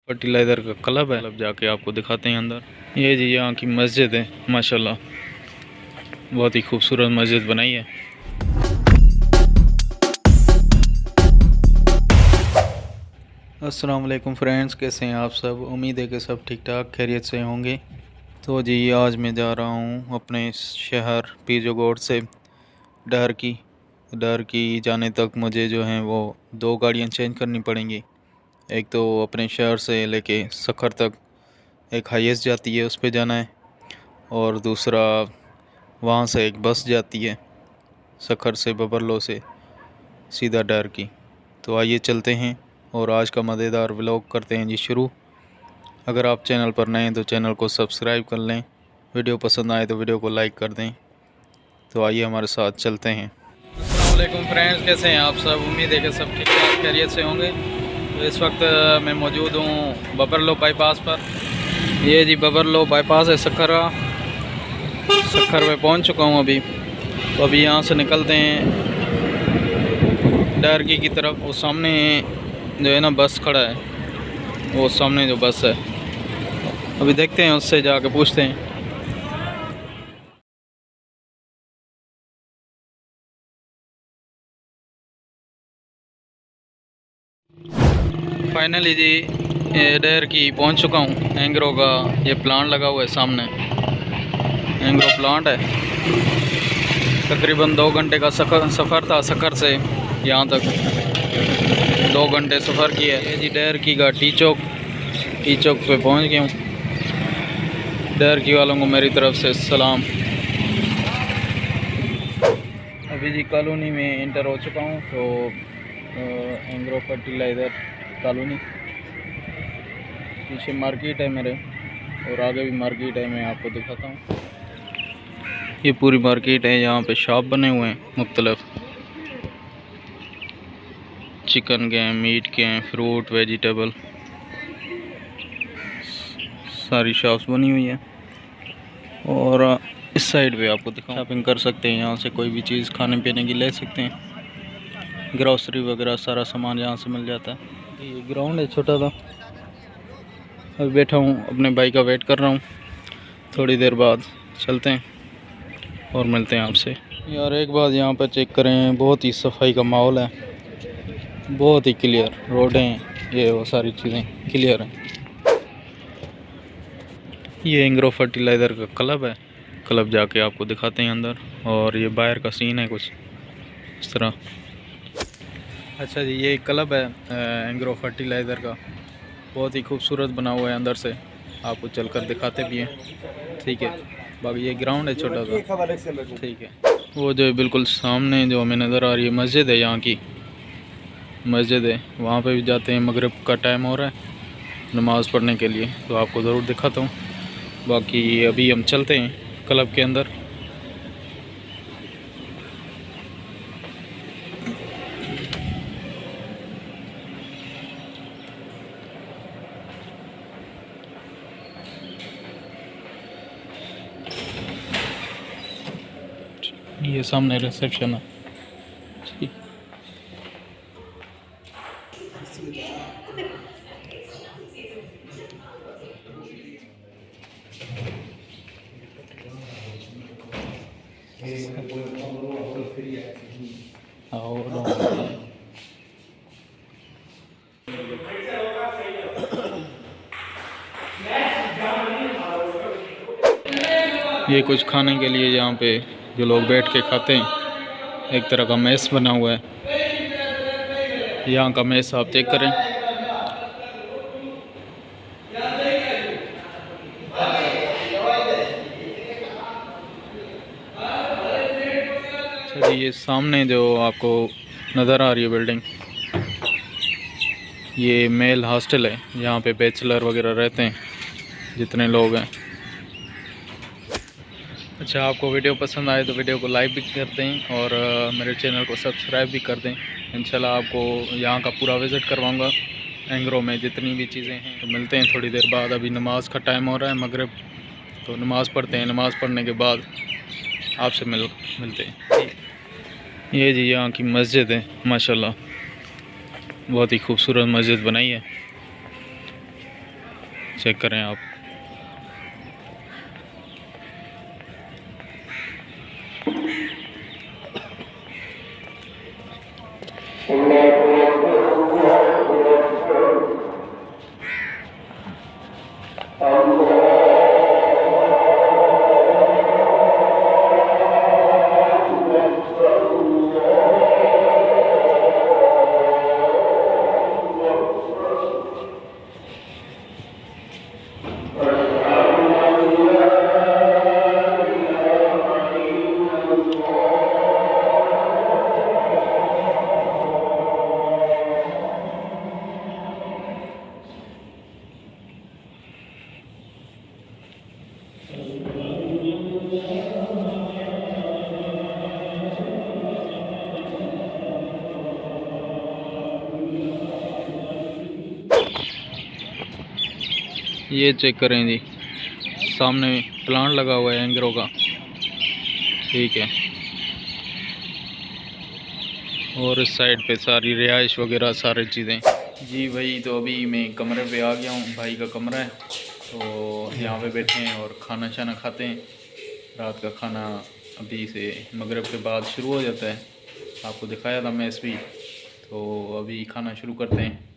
Fertiliser का club है। जाके आपको दिखाते हैं अंदर। ये जी यहाँ की मस्जिद है, माशाल्लाह बहुत ही खूबसूरत मस्जिद बनाई है। अस्सलाम वालेकुम फ्रेंड्स, कैसे हैं आप सब? उम्मीद है कि सब ठीक ठाक खैरियत से होंगे। तो जी आज मैं जा रहा हूँ अपने शहर पीजोगोड़ से डर की जाने तक मुझे जो है वो 2 गाड़ियाँ चेंज करनी पड़ेंगी। एक तो अपने शहर से लेके सखर तक एक हाईएस्ट जाती है, उस पे जाना है, और दूसरा वहाँ से एक बस जाती है सखर से बबरलो से सीधा डर की। तो आइए चलते हैं और आज का मज़ेदार व्लॉग करते हैं जी शुरू। अगर आप चैनल पर नए हैं तो चैनल को सब्सक्राइब कर लें, वीडियो पसंद आए तो वीडियो को लाइक कर दें। तो आइए हमारे साथ चलते हैं। अस्सलाम वालेकुम फ्रेंड्स, कैसे हैं आप सब? उम्मीद है कि सब ठीक ठाक खैरियत से होंगे। तो इस वक्त मैं मौजूद हूँ बबरलो बाईपास पर। ये जी बबरलो बाईपास है सखर में पहुँच चुका हूँ अभी। तो अभी यहाँ से निकलते हैं डरकी की तरफ। वो सामने जो है ना बस खड़ा है, वो सामने जो बस है, अभी देखते हैं, उससे जाके पूछते हैं। फाइनली जी डर की पहुंच चुका हूं। एंग्रो का ये प्लांट लगा हुआ है सामने, एंग्रो प्लांट है। तकरीबन 2 घंटे का सफ़र था सखर से यहाँ तक, 2 घंटे सफ़र किया है। ये जी डर की का टी चौक पे पहुँच गया हूँ। डर की वालों को मेरी तरफ से सलाम। अभी जी कॉलोनी में इंटर हो चुका हूँ। तो एंग्रो फर्टिलाइज़र कॉलोनी, पीछे मार्केट है मेरे, और आगे भी मार्केट है, मैं आपको दिखाता हूँ। ये पूरी मार्केट है, यहाँ पे शॉप बने हुए हैं मुख्तलिफ, चिकन के हैं, मीट के हैं, फ्रूट वेजिटेबल, सारी शॉप्स बनी हुई है। और इस साइड पे आपको दिखाऊं, शॉपिंग कर सकते हैं, यहाँ से कोई भी चीज़ खाने पीने की ले सकते हैं, ग्रॉसरी वगैरह सारा सामान यहाँ से मिल जाता है। ये ग्राउंड है छोटा सा। अभी बैठा हूँ, अपने भाई का वेट कर रहा हूँ, थोड़ी देर बाद चलते हैं और मिलते हैं आपसे। यार एक बात यहाँ पर चेक करें, बहुत ही सफाई का माहौल है, बहुत ही क्लियर रोडें, ये वो सारी चीज़ें क्लियर हैं। ये एंग्रो फर्टिलाइज़र का क्लब है। क्लब जाके आपको दिखाते हैं अंदर, और ये बाहर का सीन है कुछ इस तरह। अच्छा जी, ये क्लब है एंग्रो फर्टिलाइज़र का, बहुत ही खूबसूरत बना हुआ है अंदर से, आपको चलकर दिखाते भी हैं। ठीक है, बाकी ये ग्राउंड है छोटा सा। ठीक है, वो जो है बिल्कुल सामने जो हमें नज़र आ रही है मस्जिद है, यहाँ की मस्जिद है, वहाँ पे भी जाते हैं। मगरिब का टाइम हो रहा है नमाज़ पढ़ने के लिए, तो आपको ज़रूर दिखाता हूँ। बाकी अभी हम चलते हैं क्लब के अंदर। ये सामने रिसेप्शन है। ये कुछ खाने के लिए यहाँ पे जो लोग बैठ के खाते हैं, एक तरह का मेस बना हुआ है। यहाँ का मेस आप चेक करें। अच्छा जी, ये सामने जो आपको नज़र आ रही है बिल्डिंग, ये मेल हॉस्टल है, यहाँ पे बैचलर वगैरह रहते हैं जितने लोग हैं। अच्छा, आपको वीडियो पसंद आए तो वीडियो को लाइक भी कर दें, और मेरे चैनल को सब्सक्राइब भी कर दें। इंशाल्लाह आपको यहाँ का पूरा विज़िट करवाऊँगा, एंग्रो में जितनी भी चीज़ें हैं। तो मिलते हैं थोड़ी देर बाद, अभी नमाज़ का टाइम हो रहा है मगरिब, तो नमाज़ पढ़ते हैं, नमाज़ पढ़ने के बाद आपसे मिलते हैं। ये जी यहाँ की मस्जिद है, माशाल्लाह बहुत ही खूबसूरत मस्जिद बनाई है। चेक करें आप। ये चेक करें जी, सामने प्लांट लगा हुआ है एंग्रो का, ठीक है। और इस साइड पे सारी रिहाइश वगैरह सारी चीज़ें जी। भाई तो अभी मैं कमरे पे आ गया हूँ, भाई का कमरा है, तो यहाँ पे बैठे हैं और खाना शाना खाते हैं। रात का खाना अभी से मगरिब के बाद शुरू हो जाता है, आपको दिखाया था मैस भी। तो अभी खाना शुरू करते हैं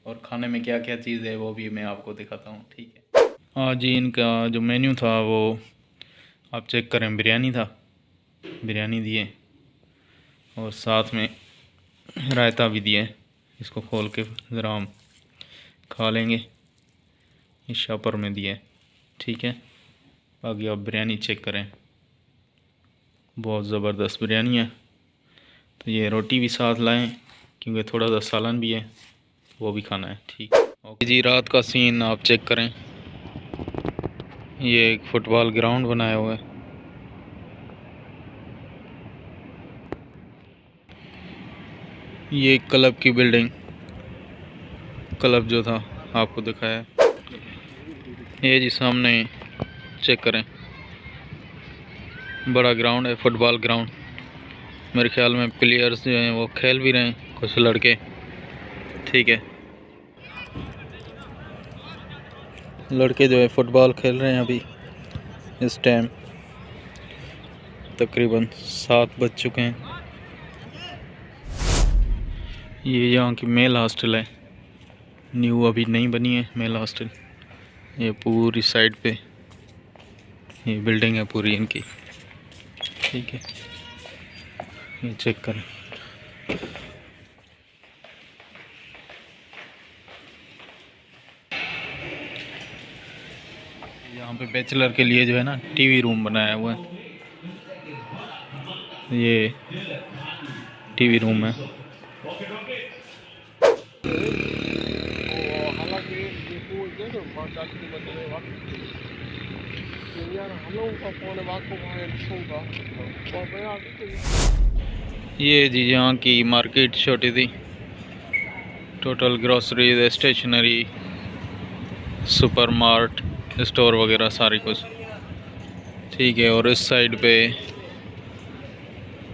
और खाने में क्या क्या चीज़ है वो भी मैं आपको दिखाता हूँ, ठीक है। हाँ जी, इनका जो मेन्यू था वो आप चेक करें, बिरयानी था, बिरयानी दिए और साथ में रायता भी दिए। इसको खोल के ज़रा हम खा लेंगे, इस शॉपर में दिए, ठीक है। बाकी आप बिरयानी चेक करें, बहुत ज़बरदस्त बिरयानी है। तो ये रोटी भी साथ लाएं क्योंकि थोड़ा सा सालन भी है, वो भी खाना है, ठीक है। ओके जी, रात का सीन आप चेक करें, ये एक फुटबॉल ग्राउंड बनाया हुआ है। ये क्लब की बिल्डिंग, क्लब जो था आपको दिखाया, ये जी सामने चेक करें, बड़ा ग्राउंड है, फुटबॉल ग्राउंड। मेरे ख्याल में प्लेयर्स जो हैं वो खेल भी रहे हैं, कुछ लड़के, ठीक है। लड़के जो है फुटबॉल खेल रहे हैं अभी इस टाइम, तकरीबन 7 बज चुके हैं। ये यहाँ की मेल हॉस्टल है, न्यू अभी नहीं बनी है मेल हॉस्टल। ये पूरी साइड पे ये बिल्डिंग है पूरी इनकी, ठीक है। ये चेक करें, यहाँ पे बैचलर के लिए जो है ना टीवी रूम बनाया हुआ है, ये टीवी रूम है। ये जी यहाँ की मार्केट छोटी थी, total grocery, stationery, supermart, store वगैरह सारी कुछ, ठीक है। और इस साइड पे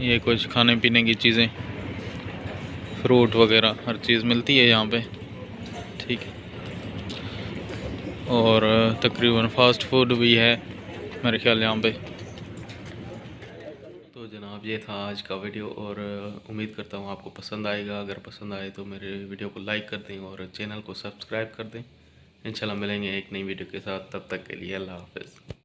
ये कुछ खाने पीने की चीज़ें, फ्रूट वगैरह हर चीज़ मिलती है यहाँ पे, ठीक है। और तकरीबन फास्ट फूड भी है मेरे ख्याल यहाँ पे। तो जनाब ये था आज का वीडियो और उम्मीद करता हूँ आपको पसंद आएगा। अगर पसंद आए तो मेरे वीडियो को लाइक कर दें और चैनल को सब्सक्राइब कर दें। इंशाल्लाह मिलेंगे एक नई वीडियो के साथ, तब तक के लिए अल्लाह हाफ़िज़।